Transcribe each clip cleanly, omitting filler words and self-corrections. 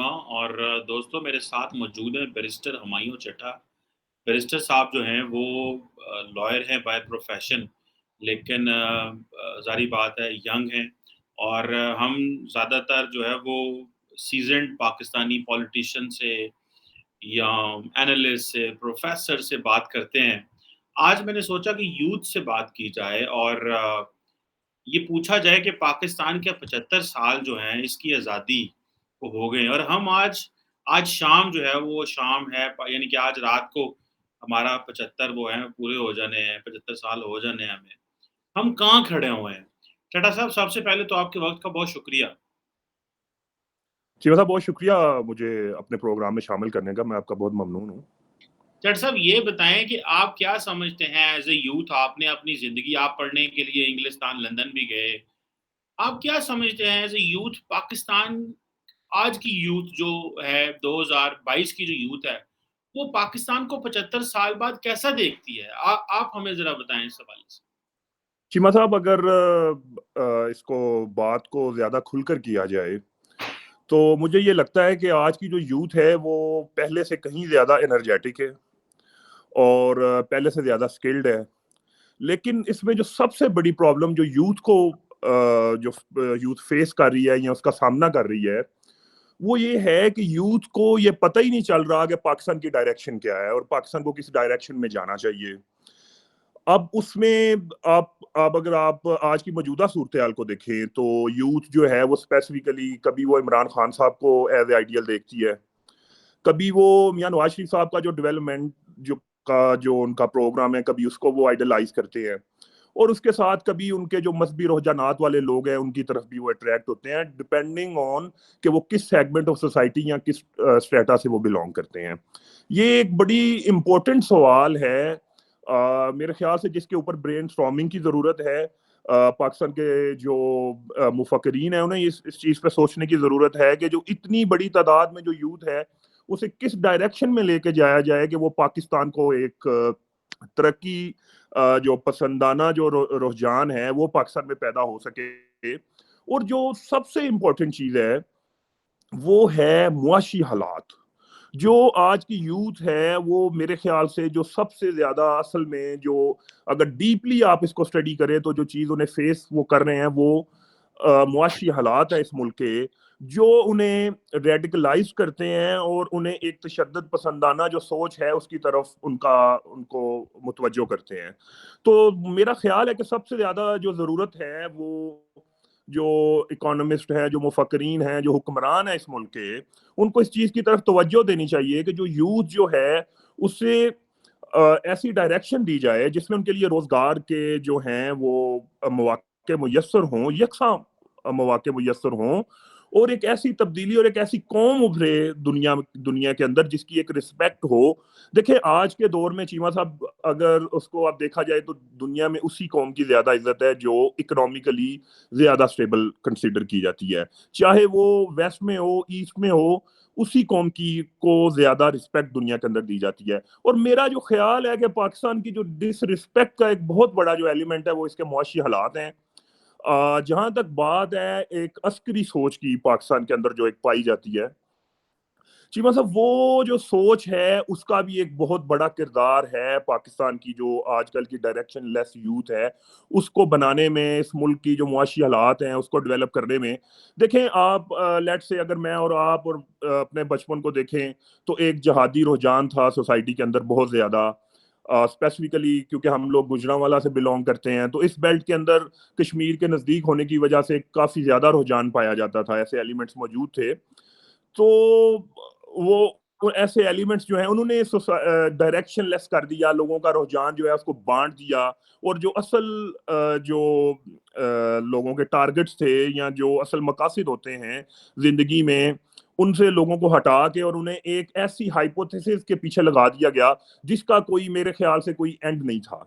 نعیمہ اور دوستوں میرے ساتھ موجود ہیں بیرسٹر ہمایوں چٹھا۔ بیرسٹر صاحب جو ہیں وہ لائر ہیں بائی پروفیشن، لیکن ظاہری بات ہے ینگ ہیں، اور ہم زیادہ تر جو ہے وہ سیزنڈ پاکستانی پولیٹیشین سے یا اینالسٹ سے پروفیسر سے بات کرتے ہیں۔ آج میں نے سوچا کہ یوتھ سے بات کی جائے اور یہ پوچھا جائے کہ پاکستان کے 75 سال جو ہیں اس کی آزادی کو ہو گئے، اور ہم آج شام جو ہے وہ شام ہے، یعنی کہ آج رات کو ہمارا 75 وہ ہیں پورے ہو جانے ہیں، 75 سال ہو جانے ہیں ہم کہاں کھڑے ہوئے ہیں؟ چٹا صاحب، سب سے پہلے تو آپ کے وقت کا بہت شکریہ۔ چیمہ صاحب بہت شکریہ مجھے اپنے پروگرام میں شامل کرنے کا، میں آپ کا بہت ممنون ہوں۔ چٹا صاحب یہ بتائیں کہ آپ کیا سمجھتے ہیں ایز اے یوتھ، آپ نے اپنی زندگی آپ پڑھنے کے لیے انگلستان لندن بھی گئے، آپ کیا سمجھتے ہیں ایز اے یوتھ پاکستان آج کی یوتھ جو ہے 2022 کی جو یوتھ ہے وہ پاکستان کو 75 سال بعد کیسا دیکھتی ہے؟ آپ ہمیں ذرا بتائیں اس حوالے سے۔ چیمہ صاحب اگر اس کو بات کو زیادہ کھل کر کیا جائے تو مجھے یہ لگتا ہے کہ آج کی جو یوتھ ہے وہ پہلے سے کہیں زیادہ انرجیٹک ہے اور پہلے سے زیادہ سکلڈ ہے، لیکن اس میں جو سب سے بڑی پرابلم جو یوتھ کو جو یوتھ فیس کر رہی ہے یا اس کا سامنا کر رہی ہے وہ یہ ہے کہ یوتھ کو یہ پتہ ہی نہیں چل رہا کہ پاکستان کی ڈائریکشن کیا ہے اور پاکستان کو کس ڈائریکشن میں جانا چاہیے۔ اب اس میں اب اگر آپ آج کی موجودہ صورتحال کو دیکھیں تو یوتھ جو ہے وہ اسپیسیفکلی کبھی وہ عمران خان صاحب کو ایز اے آئیڈیل دیکھتی ہے، کبھی وہ میاں نواز شریف صاحب کا جو ڈیولپمنٹ جو ان کا پروگرام ہے کبھی اس کو وہ آئیڈلائز کرتے ہیں، اور اس کے ساتھ کبھی ان کے جو مذہبی رجحانات والے لوگ ہیں ان کی طرف بھی وہ اٹریکٹ ہوتے ہیں، ڈپینڈنگ آن کہ وہ کس سیگمنٹ آف سوسائٹی یا کس اسٹریٹا سے وہ بلونگ کرتے ہیں۔ یہ ایک بڑی امپورٹنٹ سوال ہے میرے خیال سے، جس کے اوپر برین اسٹارمنگ کی ضرورت ہے۔ پاکستان کے جو مفکرین ہیں انہیں اس چیز پہ سوچنے کی ضرورت ہے کہ جو اتنی بڑی تعداد میں جو یوتھ ہے اسے کس ڈائریکشن میں لے کے جایا جائے کہ وہ پاکستان کو ایک ترقی جو پسندانہ جو رجحان ہے وہ پاکستان میں پیدا ہو سکے۔ اور جو سب سے امپورٹنٹ چیز ہے وہ ہے معاشی حالات۔ جو آج کی یوتھ ہے وہ میرے خیال سے جو سب سے زیادہ اصل میں جو اگر ڈیپلی آپ اس کو اسٹڈی کریں تو جو چیز انہیں فیس وہ کر رہے ہیں وہ معاشی حالات ہیں اس ملک کے، جو انہیں ریڈیکلائز کرتے ہیں اور انہیں ایک تشدد پسندانہ جو سوچ ہے اس کی طرف ان کو متوجہ کرتے ہیں۔ تو میرا خیال ہے کہ سب سے زیادہ جو ضرورت ہے وہ جو اکانومسٹ ہیں، جو مفکرین ہیں، جو حکمران ہیں اس ملک کے، ان کو اس چیز کی طرف توجہ دینی چاہیے کہ جو یوتھ جو ہے اسے ایسی ڈائریکشن دی جائے جس میں ان کے لیے روزگار کے جو ہیں وہ مواقع میسر ہوں، یکساں مواقع میسر ہوں، اور ایک ایسی تبدیلی اور ایک ایسی قوم ابھرے دنیا کے اندر جس کی ایک رسپیکٹ ہو۔ دیکھیں آج کے دور میں چیمہ صاحب اگر اس کو آپ دیکھا جائے تو دنیا میں اسی قوم کی زیادہ عزت ہے جو اکنامیکلی زیادہ سٹیبل کنسیڈر کی جاتی ہے، چاہے وہ ویسٹ میں ہو ایسٹ میں ہو، اسی قوم کی کو زیادہ رسپیکٹ دنیا کے اندر دی جاتی ہے۔ اور میرا جو خیال ہے کہ پاکستان کی جو ڈس رسپیکٹ کا ایک بہت بڑا جو ایلیمنٹ ہے وہ اس کے معاشی حالات ہیں۔ جہاں تک بات ہے ایک عسکری سوچ کی پاکستان کے اندر جو ایک پائی جاتی ہے، چیمہ صاحب وہ جو سوچ ہے اس کا بھی ایک بہت بڑا کردار ہے پاکستان کی جو آج کل کی ڈائریکشن لیس یوتھ ہے اس کو بنانے میں، اس ملک کی جو معاشی حالات ہیں اس کو ڈیولپ کرنے میں۔ دیکھیں آپ لیٹ سے اگر میں اور آپ اور اپنے بچپن کو دیکھیں تو ایک جہادی رجحان تھا سوسائٹی کے اندر بہت زیادہ، اسپیسیفکلی کیونکہ ہم لوگ گوجرانوالا سے بلونگ کرتے ہیں تو اس بیلٹ کے اندر کشمیر کے نزدیک ہونے کی وجہ سے کافی زیادہ رجحان پایا جاتا تھا، ایسے ایلیمنٹس موجود تھے۔ تو وہ ایسے ایلیمنٹس جو ہیں انہوں نے ڈائریکشن لیس کر دیا، لوگوں کا رجحان جو ہے اس کو بانٹ دیا، اور جو اصل جو لوگوں کے ٹارگٹس تھے یا جو اصل مقاصد ہوتے ہیں زندگی میں ان سے لوگوں کو ہٹا کے اور انہیں ایک ایسی ہائپوتھیسس کے پیچھے لگا دیا گیا جس کا کوئی میرے خیال سے کوئی اینڈ نہیں تھا۔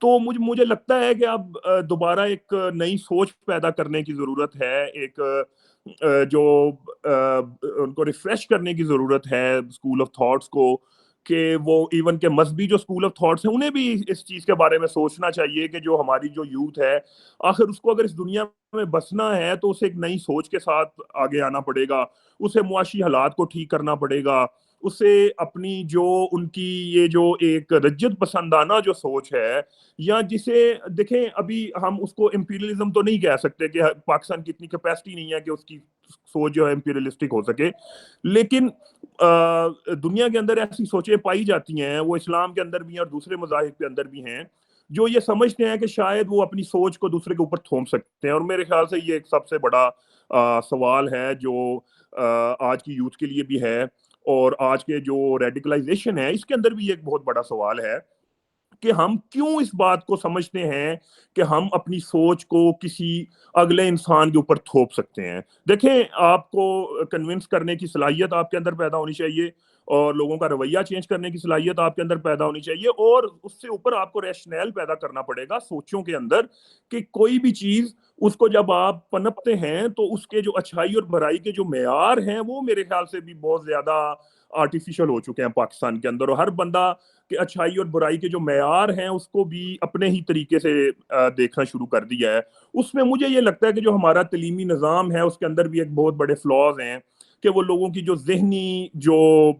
تو مجھے لگتا ہے کہ اب دوبارہ ایک نئی سوچ پیدا کرنے کی ضرورت ہے، ایک جو ان کو ریفریش کرنے کی ضرورت ہے اسکول آف تھاٹس کو، کہ وہ ایون کے مذہبی جو اسکول آف تھاٹس ہیں انہیں بھی اس چیز کے بارے میں سوچنا چاہیے کہ جو ہماری جو یوتھ ہے آخر اس کو اگر اس دنیا میں بسنا ہے تو اسے ایک نئی سوچ کے ساتھ آگے آنا پڑے گا، اسے معاشی حالات کو ٹھیک کرنا پڑے گا، اسے اپنی جو ان کی یہ جو ایک رجت پسندانہ جو سوچ ہے، یا جسے دیکھیں ابھی ہم اس کو امپیریلزم تو نہیں کہہ سکتے کہ پاکستان کی اتنی کیپیسٹی نہیں ہے کہ اس کی سوچ جو ہے امپیریلسٹک ہو سکے، لیکن دنیا کے اندر ایسی سوچیں پائی جاتی ہیں، وہ اسلام کے اندر بھی ہیں اور دوسرے مذاہب کے اندر بھی ہیں، جو یہ سمجھتے ہیں کہ شاید وہ اپنی سوچ کو دوسرے کے اوپر تھوپ سکتے ہیں، اور میرے خیال سے یہ ایک سب سے بڑا سوال ہے جو آج کی یوتھ کے لیے بھی ہے، اور آج کے جو ریڈیکلائزیشن ہے اس کے اندر بھی ایک بہت بڑا سوال ہے کہ ہم کیوں اس بات کو سمجھتے ہیں کہ ہم اپنی سوچ کو کسی اگلے انسان کے اوپر تھوپ سکتے ہیں۔ دیکھیں، آپ کو کنونس کرنے کی صلاحیت آپ کے اندر پیدا ہونی چاہیے، اور لوگوں کا رویہ چینج کرنے کی صلاحیت آپ کے اندر پیدا ہونی چاہیے، اور اس سے اوپر آپ کو ریشنل پیدا کرنا پڑے گا سوچوں کے اندر، کہ کوئی بھی چیز اس کو جب آپ پنپتے ہیں تو اس کے جو اچھائی اور برائی کے جو معیار ہیں وہ میرے خیال سے بھی بہت زیادہ آرٹیفیشل ہو چکے ہیں پاکستان کے اندر، اور ہر بندہ کہ اچھائی اور برائی کے جو معیار ہیں اس کو بھی اپنے ہی طریقے سے دیکھنا شروع کر دیا ہے۔ اس میں مجھے یہ لگتا ہے کہ جو ہمارا تعلیمی نظام ہے اس کے اندر بھی ایک بہت بڑے فلاز ہیں، کہ وہ لوگوں کی جو ذہنی جو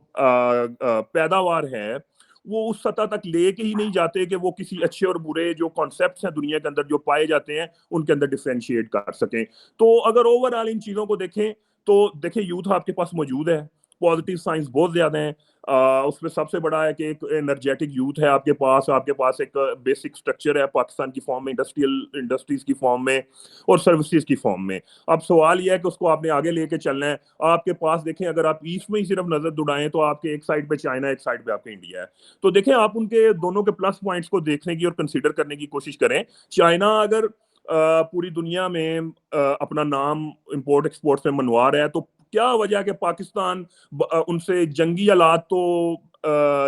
پیداوار ہے وہ اس سطح تک لے کے ہی نہیں جاتے کہ وہ کسی اچھے اور برے جو کانسیپٹس ہیں دنیا کے اندر جو پائے جاتے ہیں ان کے اندر ڈفرینشیٹ کر سکیں۔ تو اگر اوور آل ان چیزوں کو دیکھیں تو دیکھیں یوتھ آپ کے پاس موجود ہے، پازیٹیو سائنس بہت زیادہ ہیں، اس میں سب سے بڑا ہے کہ ایک انرجیٹک یوتھ ہے آپ کے پاس ایک بیسک سٹرکچر ہے پاکستان کی فارم میں، انڈسٹریز کی فارم میں اور سروسز کی فارم میں۔ اب سوال یہ ہے کہ اس کو آپ نے آگے لے کے چلنا ہے۔ آپ کے پاس دیکھیں، اگر آپ ایسٹ میں ہی صرف نظر دوڑائیں تو آپ کے ایک سائڈ پہ چائنا، ایک سائڈ پہ آپ کا انڈیا ہے، تو دیکھیں آپ ان کے دونوں کے پلس پوائنٹس کو دیکھنے کی اور کنسیڈر کرنے کی کوشش کریں۔ چائنا اگر پوری دنیا میں اپنا نام امپورٹ ایکسپورٹ سے منوا رہا ہے تو کیا وجہ ہے کہ پاکستان ان سے جنگی آلات تو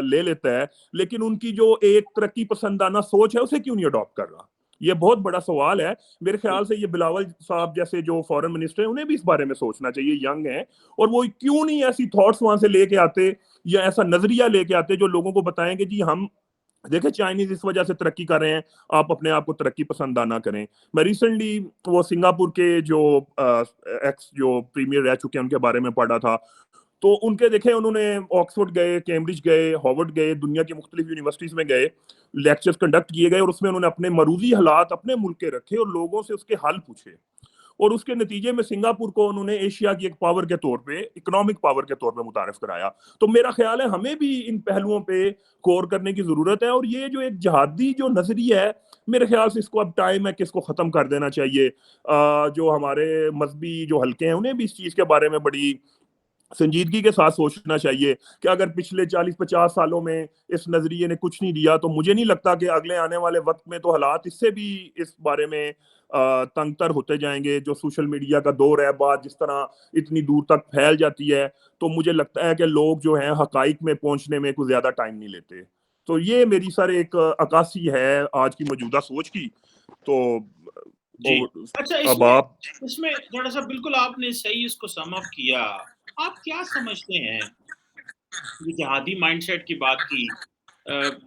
لے لیتا ہے لیکن ان کی جو ایک ترقی پسندانہ سوچ ہے اسے کیوں نہیں اڈاپٹ کر رہا؟ یہ بہت بڑا سوال ہے۔ میرے خیال سے یہ بلاول صاحب جیسے جو فورن منسٹر ہیں انہیں بھی اس بارے میں سوچنا چاہیے، ینگ ہیں، اور وہ کیوں نہیں ایسی تھاٹس وہاں سے لے کے آتے یا ایسا نظریہ لے کے آتے جو لوگوں کو بتائیں کہ جی ہم دیکھیں چائنیز اس وجہ سے ترقی کر رہے ہیں، آپ اپنے آپ کو ترقی پسندانہ کریں۔ میں ریسنٹلی وہ سنگاپور کے جو ایکس جو پریمیئر رہ چکے ہیں ان کے بارے میں پڑھا تھا، تو ان کے دیکھیں انہوں نے آکسفورڈ گئے، کیمبرج گئے، ہارورڈ گئے، دنیا کی مختلف یونیورسٹیز میں گئے، لیکچرز کنڈکٹ کیے گئے، اور اس میں انہوں نے اپنے مروزی حالات اپنے ملک کے رکھے اور لوگوں سے اس کے حل پوچھے، اور اس کے نتیجے میں سنگاپور کو انہوں نے ایشیا کی ایک پاور کے طور پہ، اکنامک پاور کے طور پہ متعارف کرایا۔ تو میرا خیال ہے ہمیں بھی ان پہلوؤں پہ غور کرنے کی ضرورت ہے، اور یہ جو ایک جہادی جو نظریہ ہے میرے خیال سے اس کو اب ٹائم ہے کہ اس کو ختم کر دینا چاہیے۔ جو ہمارے مذہبی جو حلقے ہیں انہیں بھی اس چیز کے بارے میں بڑی سنجیدگی کے ساتھ سوچنا چاہیے کہ اگر پچھلے 40-50 سالوں میں اس نظریے نے کچھ نہیں دیا تو مجھے نہیں لگتا کہ اگلے آنے والے وقت میں تو حالات اس سے بھی اس بارے میں تنگ تر ہوتے جائیں گے۔ جو سوشل میڈیا کا دور ہے، بات جس طرح اتنی دور تک پھیل جاتی ہے، تو مجھے لگتا ہے کہ لوگ جو ہیں حقائق میں پہنچنے میں کوئی زیادہ ٹائم نہیں لیتے۔ تو یہ میری سر ایک عکاسی ہے آج کی موجودہ سوچ کی۔ تو جی اچھا، اب آپ اس میں تھوڑا سا بالکل آپ نے صحیح اس کو سم اپ کیا۔ آپ کیا سمجھتے ہیں یہ جہادی مائنڈ سیٹ کی بات کی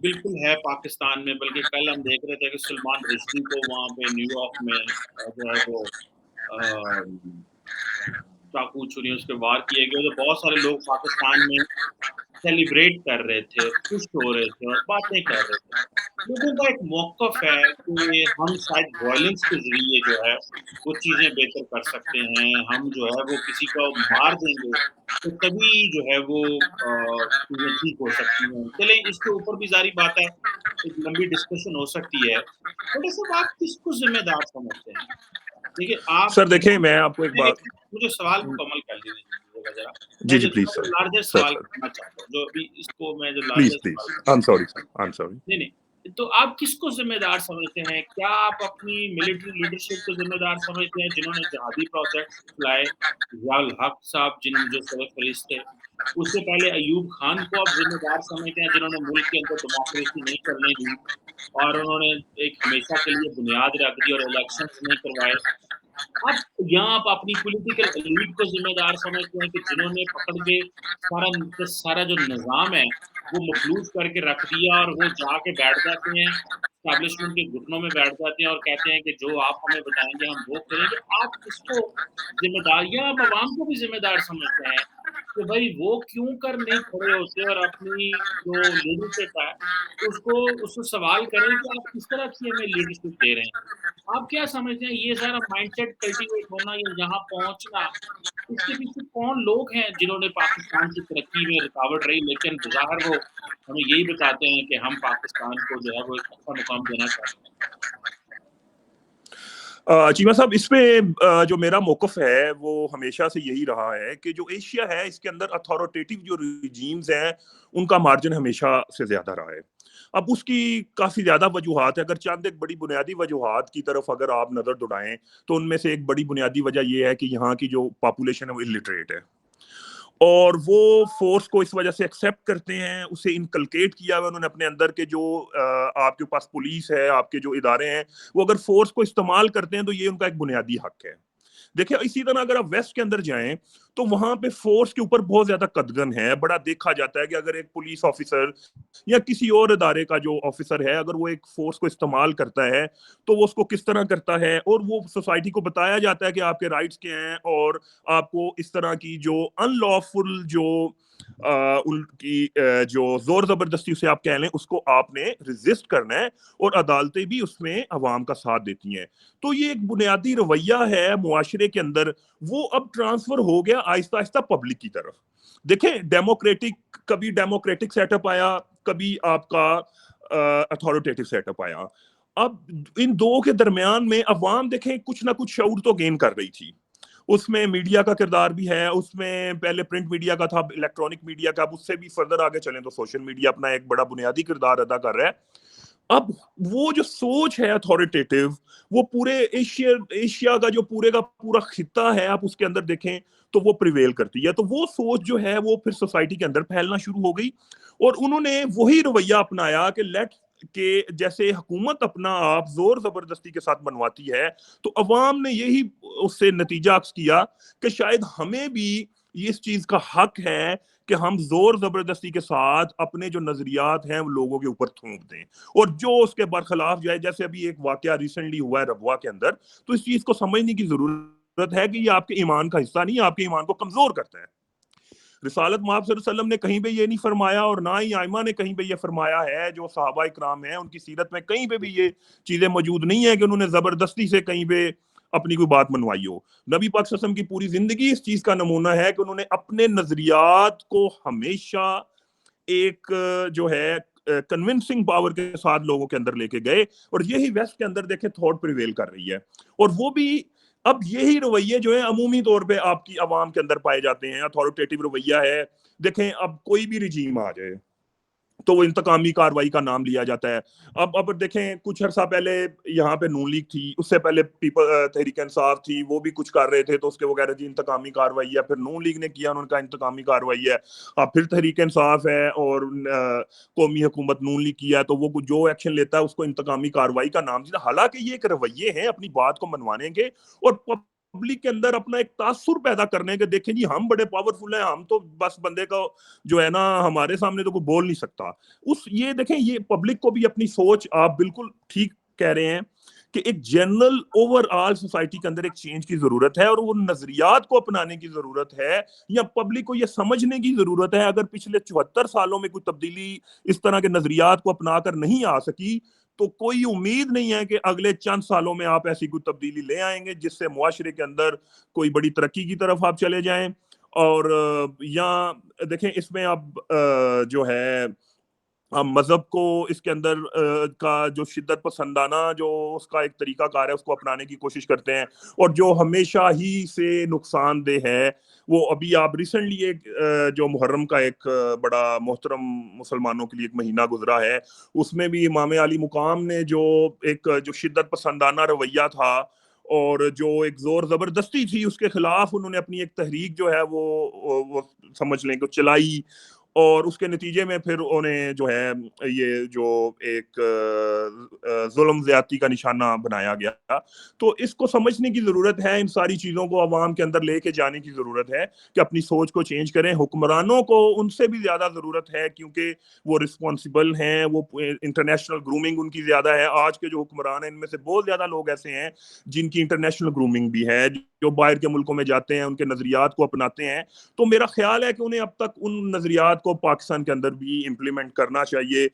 بالکل ہے پاکستان میں، بلکہ کل ہم دیکھ رہے تھے کہ سلمان رشدی کو وہاں پہ نیو یارک میں جو ہے وہ چاقو چھریوں اس پہ وار کیے گئے، تو بہت سارے لوگ پاکستان میں سیلیبریٹ کر رہے تھے، خوش ہو رہے تھے اور باتیں کر رہے تھے۔ لوگوں کا ایک موقف ہے کہ ہم شاید وائلنس کے ذریعے جو ہے وہ چیزیں بہتر کر سکتے ہیں، ہم جو ہے وہ کسی کو مار دیں گے تو تبھی جو ہے وہ چیزیں ٹھیک ہو سکتی ہیں۔ چلیں اس کے اوپر بھی ظاہری بات ہے ایک لمبی ڈسکشن ہو سکتی ہے، بٹ صاحب آپ کس کو ذمہ دار سمجھتے ہیں؟ دیکھیے آپ سر دیکھیں میں آپ کو ایک بات مجھے سوال مکمل کر لیجیے گا ذرا۔ جی میں جی جو پلیز سر لارجسٹ سر سوال سر کرنا چاہتا ہوں، جو ابھی اس کو میں جو پلیز لارجسٹ پلیز سوال I am sorry sir, I am sorry. نہیں تو آپ کس کو ذمہ دار سمجھتے ہیں؟ کیا آپ اپنی ملٹری لیڈرشپ کو ذمہ دار سمجھتے ہیں جنہوں نے جہادی پروجیکٹس چلائے، ضیاء الحق صاحب جو سبق فریض تھے، اس سے پہلے ایوب خان کو آپ ذمہ دار سمجھتے ہیں جنہوں نے ملک کے اندر ڈیموکریسی نہیں کرنے دی اور انہوں نے ایک ہمیشہ کے لیے بنیاد رکھ دی اور الیکشنز نہیں کروائے؟ اب یہاں آپ اپنی پولیٹیکل ایلیٹ کو ذمہ دار سمجھتے ہیں کہ جنہوں نے پکڑ کے سارا جو نظام ہے وہ مفلوج کر کے رکھ دیا اور وہ جا کے بیٹھ جاتے ہیں اسٹیبلشمنٹ کے گھٹنوں میں بیٹھ جاتے ہیں اور کہتے ہیں کہ جو آپ ہمیں بتائیں گے ہم وہ کریں گے. آپ اس کو ذمہ دار یا آپ عوام کو بھی ذمہ دار سمجھتے ہیں کہ بھائی وہ کیوں کر نہیں کھڑے ہوتے اور اپنی جو لیڈرشپ ہے اس کو سوال کریں کہ آپ کس طرح کی ہمیں لیڈرشپ دے رہے ہیں. آپ کیا سمجھتے ہیں یہ سارا مائنڈ سیٹ کلٹیویٹ ہونا یا یہاں پہنچنا اس کے پیچھے کون لوگ ہیں جنہوں نے پاکستان کی ترقی میں رکاوٹ رہی لیکن بظاہر وہ ہمیں یہی بتاتے ہیں کہ ہم پاکستان کو جو ہے وہ ایک اچھا مقام دینا چاہتے ہیں. چیمہ صاحب اس پہ جو میرا موقف ہے وہ ہمیشہ سے یہی رہا ہے کہ جو ایشیا ہے اس کے اندر اتھارٹیٹیو جو ریجیمز ہیں ان کا مارجن ہمیشہ سے زیادہ رہا ہے. اب اس کی کافی زیادہ وجوہات ہے. اگر چند ایک بڑی بنیادی وجوہات کی طرف اگر آپ نظر دوڑائیں تو ان میں سے ایک بڑی بنیادی وجہ یہ ہے کہ یہاں کی جو پاپولیشن ہے وہ الٹریٹ ہے اور وہ فورس کو اس وجہ سے ایکسیپٹ کرتے ہیں, اسے انکلکیٹ کیا ہوا انہوں نے اپنے اندر کے جو آپ کے پاس پولیس ہے, آپ کے جو ادارے ہیں, وہ اگر فورس کو استعمال کرتے ہیں تو یہ ان کا ایک بنیادی حق ہے. دیکھیں اسی طرح اگر آپ ویسٹ کے اندر جائیں تو وہاں پہ فورس کے اوپر بہت زیادہ قدغن ہے. بڑا دیکھا جاتا ہے کہ اگر ایک پولیس آفیسر یا کسی اور ادارے کا جو آفیسر ہے اگر وہ ایک فورس کو استعمال کرتا ہے تو وہ اس کو کس طرح کرتا ہے, اور وہ سوسائٹی کو بتایا جاتا ہے کہ آپ کے رائٹس کیا ہیں اور آپ کو اس طرح کی جو ان لافل جو ان کی جو زور زبردستی اسے آپ کہہ لیں اس کو آپ نے ریزسٹ کرنا ہے, اور عدالتیں بھی اس میں عوام کا ساتھ دیتی ہیں. تو یہ ایک بنیادی رویہ ہے معاشرے کے اندر, وہ اب ٹرانسفر ہو گیا آہستہ آہستہ پبلک کی طرف. دیکھیں ڈیموکریٹک, کبھی ڈیموکریٹک سیٹ اپ آیا, کبھی آپ کا اتھارٹیٹو سیٹ اپ آیا. اب ان دو کے درمیان میں عوام دیکھیں کچھ نہ کچھ شعور تو گین کر رہی تھی. اس میں میڈیا کا کردار بھی ہے, اس میں پہلے پرنٹ میڈیا کا تھا, الیکٹرانک میڈیا کا, اب اس سے بھی فردر آگے چلیں تو سوشل میڈیا اپنا ایک بڑا بنیادی کردار ادا کر رہا ہے. اب وہ جو سوچ ہے اتھارٹیٹیو وہ پورے ایشیا کا جو پورے کا پورا خطہ ہے آپ اس کے اندر دیکھیں تو وہ پریویل کرتی ہے. تو وہ سوچ جو ہے وہ پھر سوسائٹی کے اندر پھیلنا شروع ہو گئی, اور انہوں نے وہی رویہ اپنایا کہ لیٹ کہ جیسے حکومت اپنا آپ زور زبردستی کے ساتھ بنواتی ہے تو عوام نے یہی اس سے نتیجہ عکس کیا کہ شاید ہمیں بھی اس چیز کا حق ہے کہ ہم زور زبردستی کے ساتھ اپنے جو نظریات ہیں وہ لوگوں کے اوپر تھوپ دیں, اور جو اس کے برخلاف جو ہے, جیسے ابھی ایک واقعہ ریسنٹلی ہوا ہے ربوہ کے اندر, تو اس چیز کو سمجھنے کی ضرورت ہے کہ یہ آپ کے ایمان کا حصہ نہیں, آپ کے ایمان کو کمزور کرتا ہے. رسالت مآب صلی اللہ علیہ وسلم نے کہیں پہ یہ نہیں فرمایا, اور نہ ہی ائمہ نے کہیں پہ یہ فرمایا ہے. جو صحابہ اکرام ہیں ان کی سیرت میں کہیں پہ بھی یہ چیزیں موجود نہیں ہے کہ انہوں نے زبردستی سے کہیں پہ اپنی کوئی بات منوائی ہو. نبی پاک صلی اللہ علیہ وسلم کی پوری زندگی اس چیز کا نمونہ ہے کہ انہوں نے اپنے نظریات کو ہمیشہ ایک جو ہے کنونسنگ پاور کے ساتھ لوگوں کے اندر لے کے گئے, اور یہی ویسٹ کے اندر دیکھیں تھاٹ پریویل کر رہی ہے. اور وہ بھی اب یہی رویے جو ہیں عمومی طور پہ آپ کی عوام کے اندر پائے جاتے ہیں. اتھارٹیٹیو رویہ ہے. دیکھیں اب کوئی بھی رجیم آ جائے تو وہ انتقامی کاروائی کا نام لیا جاتا ہے. اب دیکھیں کچھ عرصہ پہلے یہاں پہ نون لیگ تھی, اس سے پہلے تحریک انصاف تھی, وہ بھی کچھ کر رہے تھے تو اس کے وغیرہ جی انتقامی کاروائی ہے. پھر نون لیگ نے کیا, انہوں نے کہا انتقامی کاروائی ہے. اب پھر تحریک انصاف ہے اور قومی حکومت نون لیگ کیا, تو وہ جو ایکشن لیتا ہے اس کو انتقامی کاروائی کا نام دیتا. حالانکہ یہ ایک رویے ہیں اپنی بات کو منوانے کے اور پبلک کے اندر اپنا ایک تاثر پیدا کرنے کے, دیکھیں جی ہم بڑے پاورفل ہیں, ہم تو بس بندے کا جو ہے نا ہمارے سامنے تو کوئی بول نہیں سکتا. یہ دیکھیں یہ پبلک کو بھی اپنی سوچ, آپ بالکل ٹھیک کہہ رہے ہیں کہ ایک جنرل اوور آل سوسائٹی کے اندر ایک چینج کی ضرورت ہے, اور وہ نظریات کو اپنانے کی ضرورت ہے, یا پبلک کو یہ سمجھنے کی ضرورت ہے. اگر پچھلے 74 سالوں میں کوئی تبدیلی اس طرح کے نظریات کو اپنا کر نہیں آ سکی تو کوئی امید نہیں ہے کہ اگلے چند سالوں میں آپ ایسی کوئی تبدیلی لے آئیں گے جس سے معاشرے کے اندر کوئی بڑی ترقی کی طرف آپ چلے جائیں. اور یا دیکھیں اس میں اب جو ہے مذہب کو اس کے اندر کا جو شدت پسندانہ جو اس کا ایک طریقہ کار ہے اس کو اپنانے کی کوشش کرتے ہیں, اور جو ہمیشہ ہی سے نقصان دہ ہے. وہ ابھی آپ ریسنٹلی ایک جو محرم کا ایک بڑا محترم مسلمانوں کے لیے ایک مہینہ گزرا ہے, اس میں بھی امام علی مقام نے جو ایک جو شدت پسندانہ رویہ تھا اور جو ایک زور زبردستی تھی اس کے خلاف انہوں نے اپنی ایک تحریک جو ہے وہ سمجھ لیں کہ چلائی, اور اس کے نتیجے میں پھر انہیں جو ہے یہ جو ایک ظلم زیادتی کا نشانہ بنایا گیا. تو اس کو سمجھنے کی ضرورت ہے, ان ساری چیزوں کو عوام کے اندر لے کے جانے کی ضرورت ہے کہ اپنی سوچ کو چینج کریں. حکمرانوں کو ان سے بھی زیادہ ضرورت ہے کیونکہ وہ رسپانسبل ہیں, وہ انٹرنیشنل گرومنگ ان کی زیادہ ہے. آج کے جو حکمران ہیں ان میں سے بہت زیادہ لوگ ایسے ہیں جن کی انٹرنیشنل گرومنگ بھی ہے, جو باہر کے ملکوں میں جاتے ہیں, ان کے نظریات کو اپناتے ہیں. تو میرا خیال ہے کہ انہیں اب تک ان نظریات کو پاکستان کے اندر بھی امپلیمنٹ کرنا چاہیے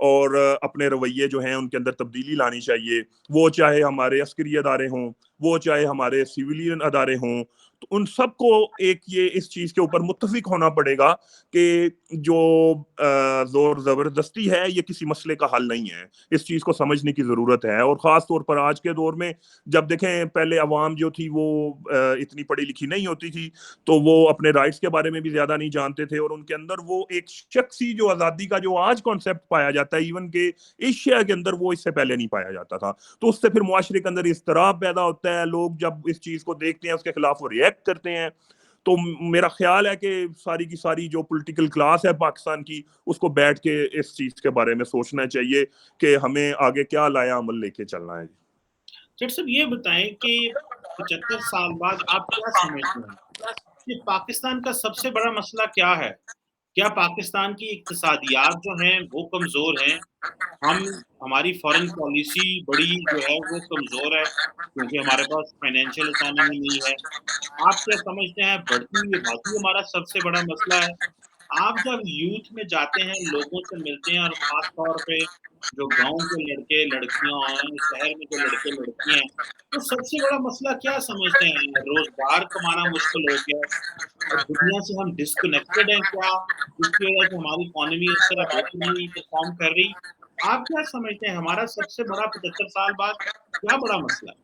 اور اپنے رویے جو ہیں ان کے اندر تبدیلی لانی چاہیے. وہ چاہے ہمارے عسکری ادارے ہوں, وہ چاہے ہمارے سیویلین ادارے ہوں, تو ان سب کو ایک یہ اس چیز کے اوپر متفق ہونا پڑے گا کہ جو زور زبردستی ہے یہ کسی مسئلے کا حل نہیں ہے. اس چیز کو سمجھنے کی ضرورت ہے. اور خاص طور پر آج کے دور میں جب دیکھیں پہلے عوام جو تھی وہ اتنی پڑھی لکھی نہیں ہوتی تھی, تو وہ اپنے رائٹس کے بارے میں بھی زیادہ نہیں جانتے تھے, اور ان کے اندر وہ ایک شخصی جو آزادی کا جو آج کانسیپٹ پایا جاتا ہے ایون کہ ایشیا کے اندر, وہ اس سے پہلے نہیں پایا جاتا تھا. تو اس سے پھر معاشرے کے اندر اضطراب پیدا ہوتا ہے. لوگ جب اس چیز کو دیکھتے ہیں اس کے خلاف وہ ریئیکٹ کرتے ہیں. تو میرا خیال ہے کہ ساری کی ساری جو پولیٹیکل کلاس ہے پاکستان کی, اس کو بیٹھ کے اس چیز کے بارے میں سوچنا چاہیے کہ ہمیں آگے کیا لایا عمل لے کے چلنا ہے. ڈاکٹر صاحب یہ بتائیں کہ 75 سال بعد آپ کیا سمجھتے ہیں کہ پاکستان کا سب سے بڑا مسئلہ کیا ہے؟ کیا پاکستان کی اقتصادیات جو ہیں وہ کمزور ہیں؟ ہماری فارن پالیسی بڑی جو ہے وہ کمزور ہے کیونکہ ہمارے پاس فائنینشیل اکانومی نہیں ہے؟ آپ کیا سمجھتے ہیں بڑھتی ہوئی آبادی ہمارا سب سے بڑا مسئلہ ہے؟ آپ جب یوتھ میں جاتے ہیں, لوگوں سے ملتے ہیں, اور خاص طور پہ جو گاؤں کے لڑکے لڑکیاں ہیں, شہر میں جو لڑکے لڑکیاں ہیں, تو سب سے بڑا مسئلہ کیا سمجھتے ہیں؟ روزگار کمانا مشکل ہو گیا ہے, اور دنیا سے ہم ڈسکنیکٹڈ ہیں کیا, جس کی وجہ سے ہماری اکانومی اس طرح بہتر نہیں پرفارم کر رہی؟ آپ کیا سمجھتے ہیں ہمارا سب سے بڑا 75 سال بعد کیا بڑا مسئلہ ہے؟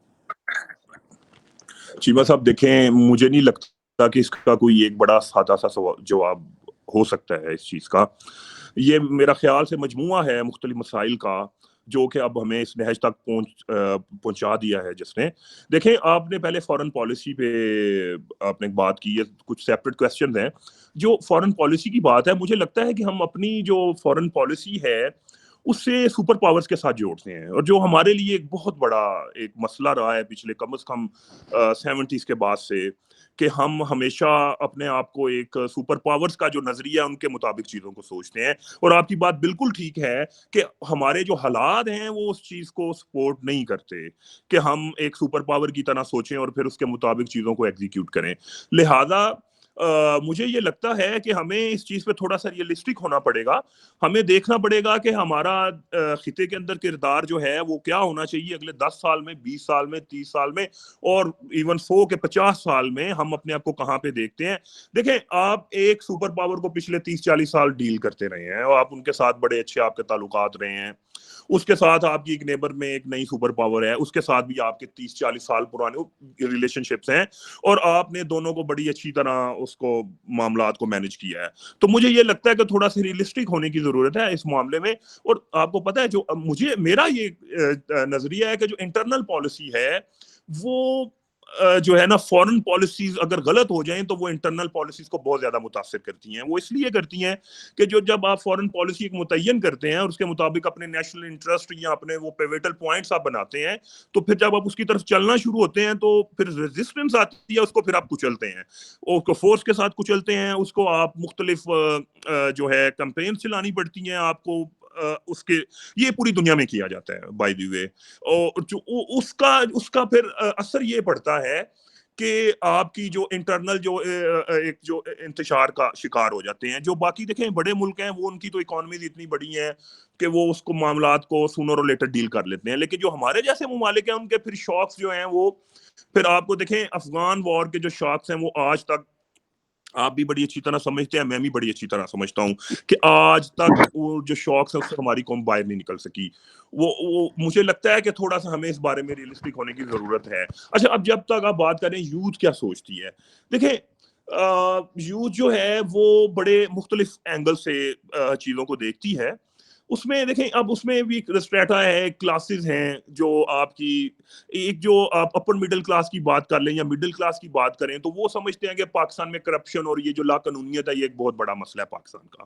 چیمہ صاحب دیکھیں, مجھے نہیں لگتا کہ اس کا کوئی ایک بڑا سادہ سا جواب ہو سکتا ہے اس چیز کا. یہ میرا خیال سے مجموعہ ہے مختلف مسائل کا جو کہ اب ہمیں اس نہج تک پہنچا دیا ہے جس نے. دیکھیں آپ نے پہلے فارن پالیسی پہ آپ نے بات کی ہے, کچھ سیپریٹ کویسچنز ہیں. جو فارن پالیسی کی بات ہے, مجھے لگتا ہے کہ ہم اپنی جو فارن پالیسی ہے اس سے سپر پاورز کے ساتھ جوڑتے ہیں, اور جو ہمارے لیے ایک بہت بڑا ایک مسئلہ رہا ہے پچھلے کم از کم 70s کے بعد سے, کہ ہم ہمیشہ اپنے آپ کو ایک سپر پاورز کا جو نظریہ ان کے مطابق چیزوں کو سوچتے ہیں. اور آپ کی بات بالکل ٹھیک ہے کہ ہمارے جو حالات ہیں وہ اس چیز کو سپورٹ نہیں کرتے کہ ہم ایک سپر پاور کی طرح سوچیں اور پھر اس کے مطابق چیزوں کو ایگزیکیوٹ کریں. لہذا مجھے یہ لگتا ہے کہ ہمیں اس چیز پہ تھوڑا سا ریئلسٹک ہونا پڑے گا. ہمیں دیکھنا پڑے گا کہ ہمارا خطے کے اندر کردار جو ہے وہ کیا ہونا چاہیے اگلے 10 سال میں, 20 سال میں, 30 سال میں, اور ایون 100 کے 50 سال میں ہم اپنے آپ کو کہاں پہ دیکھتے ہیں. دیکھیں آپ ایک سپر پاور کو پچھلے 30-40 سال ڈیل کرتے رہے ہیں, اور آپ ان کے ساتھ بڑے اچھے آپ کے تعلقات رہے ہیں. اس کے ساتھ آپ کی ایک نیبر میں ایک نئی سپر پاور ہے, اس کے ساتھ بھی آپ کے 30-40 سال پرانے ریلیشن شپس ہیں, اور آپ نے دونوں کو بڑی اچھی طرح اس کو معاملات کو مینج کیا ہے. تو مجھے یہ لگتا ہے کہ تھوڑا سا ریئلسٹک ہونے کی ضرورت ہے اس معاملے میں. اور آپ کو پتا ہے جو مجھے میرا یہ نظریہ ہے کہ جو انٹرنل پالیسی ہے وہ جو ہے نا, فورن پالیسیز اگر غلط ہو جائیں تو وہ انٹرنل پالیسیز کو بہت زیادہ متاثر کرتی ہیں. وہ اس لیے کرتی ہیں کہ جب آپ فورن پالیسی ایک متعین کرتے ہیں اور اس کے مطابق اپنے نیشنل انٹرسٹ یا اپنے وہ پیوٹل پوائنٹس آپ بناتے ہیں, تو پھر جب آپ اس کی طرف چلنا شروع ہوتے ہیں تو پھر ریزسٹنس آتی ہے, اس کو پھر آپ کچلتے ہیں, اس کو فورس کے ساتھ کچلتے ہیں, اس کو آپ مختلف جو ہے کمپین چلانی پڑتی ہیں آپ کو اس کے. یہ پوری دنیا میں کیا جاتا ہے بائی دی وے. اور جو اس کا پھر اثر یہ پڑتا ہے کہ آپ کی جو انٹرنل جو ایک جو انتشار کا شکار ہو جاتے ہیں. جو باقی دیکھیں بڑے ملک ہیں وہ ان کی تو اکانومیز اتنی بڑی ہیں کہ وہ اس کو معاملات کو سونر اور لیٹر ڈیل کر لیتے ہیں, لیکن جو ہمارے جیسے ممالک ہیں ان کے پھر شاکس جو ہیں وہ پھر آپ کو دیکھیں افغان وار کے جو شاکس ہیں وہ آج تک آپ بھی بڑی اچھی طرح سمجھتے ہیں, میں بھی بڑی اچھی طرح سمجھتا ہوں کہ آج تک وہ جو شوقس ہیں اس سے ہماری قوم باہر نہیں نکل سکی. وہ مجھے لگتا ہے کہ تھوڑا سا ہمیں اس بارے میں ریئلسٹک ہونے کی ضرورت ہے. اچھا, اب جب تک آپ بات کریں یوتھ کیا سوچتی ہے, دیکھیں یوتھ جو ہے وہ بڑے مختلف اینگل سے چیزوں کو دیکھتی ہے. اس میں دیکھیں اب اس میں بھی اسٹریٹا ہے, کلاسز ہیں جو آپ کی ایک جو آپ اپر مڈل کلاس کی بات کر لیں یا مڈل کلاس کی بات کریں تو وہ سمجھتے ہیں کہ پاکستان میں کرپشن اور یہ جو لا قانونیت ہے یہ ایک بہت بڑا مسئلہ ہے پاکستان کا.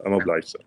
I'm obliged, sir.